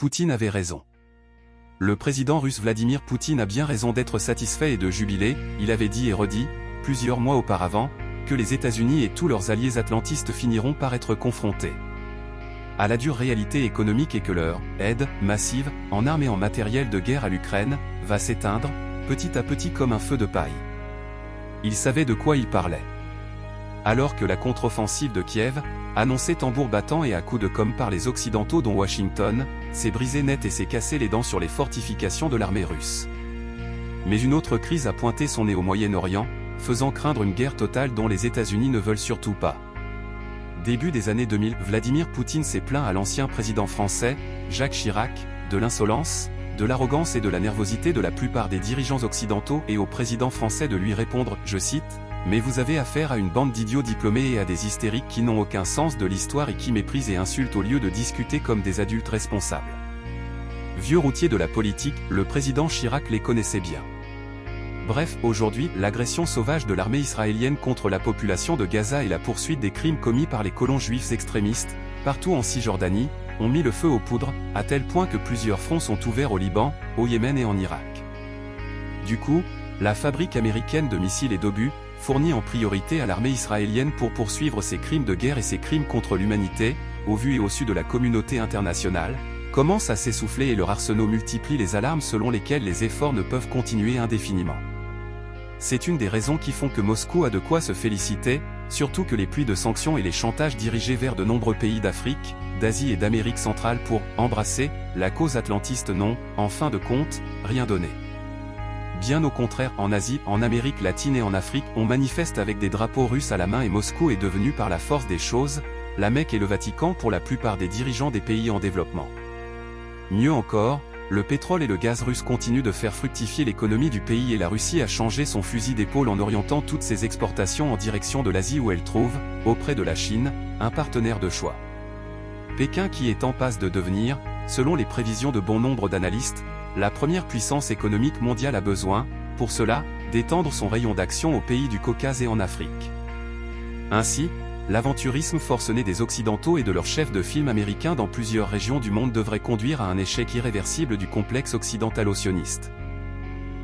Poutine avait raison. Le président russe Vladimir Poutine a bien raison d'être satisfait et de jubiler, il avait dit et redit, plusieurs mois auparavant, que les États-Unis et tous leurs alliés atlantistes finiront par être confrontés à la dure réalité économique et que leur aide, massive, en armes et en matériel de guerre à l'Ukraine, va s'éteindre, petit à petit comme un feu de paille. Il savait de quoi il parlait. Alors que la contre-offensive de Kiev, annoncée tambour battant et à coups de com' par les Occidentaux dont Washington, s'est brisé net et s'est cassé les dents sur les fortifications de l'armée russe. Mais une autre crise a pointé son nez au Moyen-Orient, faisant craindre une guerre totale dont les États-Unis ne veulent surtout pas. Début des années 2000, Vladimir Poutine s'est plaint à l'ancien président français, Jacques Chirac, de l'insolence, de l'arrogance et de la nervosité de la plupart des dirigeants occidentaux et au président français de lui répondre, je cite, « Mais vous avez affaire à une bande d'idiots diplômés et à des hystériques qui n'ont aucun sens de l'histoire et qui méprisent et insultent au lieu de discuter comme des adultes responsables. » Vieux routier de la politique, le président Chirac les connaissait bien. Bref, aujourd'hui, l'agression sauvage de l'armée israélienne contre la population de Gaza et la poursuite des crimes commis par les colons juifs extrémistes, partout en Cisjordanie, ont mis le feu aux poudres, à tel point que plusieurs fronts sont ouverts au Liban, au Yémen et en Irak. Du coup, la fabrique américaine de missiles et d'obus, fournie en priorité à l'armée israélienne pour poursuivre ses crimes de guerre et ses crimes contre l'humanité, au vu et au su de la communauté internationale, commence à s'essouffler et leur arsenal multiplie les alarmes selon lesquelles les efforts ne peuvent continuer indéfiniment. C'est une des raisons qui font que Moscou a de quoi se féliciter, surtout que les pluies de sanctions et les chantages dirigés vers de nombreux pays d'Afrique, d'Asie et d'Amérique centrale pour embrasser la cause atlantiste n'ont, en fin de compte, rien donné. Bien au contraire, en Asie, en Amérique latine et en Afrique, on manifeste avec des drapeaux russes à la main et Moscou est devenu par la force des choses, la Mecque et le Vatican pour la plupart des dirigeants des pays en développement. Mieux encore, le pétrole et le gaz russe continuent de faire fructifier l'économie du pays et la Russie a changé son fusil d'épaule en orientant toutes ses exportations en direction de l'Asie où elle trouve, auprès de la Chine, un partenaire de choix. Pékin qui est en passe de devenir, selon les prévisions de bon nombre d'analystes, la première puissance économique mondiale a besoin, pour cela, d'étendre son rayon d'action aux pays du Caucase et en Afrique. Ainsi, l'aventurisme forcené des Occidentaux et de leurs chefs de films américains dans plusieurs régions du monde devrait conduire à un échec irréversible du complexe occidentalo-sioniste.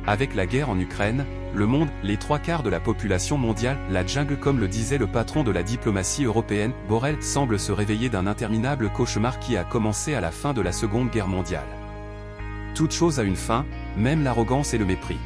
Avec la guerre en Ukraine, le monde, les 3/4 de la population mondiale, la jungle comme le disait le patron de la diplomatie européenne, Borrell, semble se réveiller d'un interminable cauchemar qui a commencé à la fin de la Seconde Guerre mondiale. Toute chose a une fin, même l'arrogance et le mépris.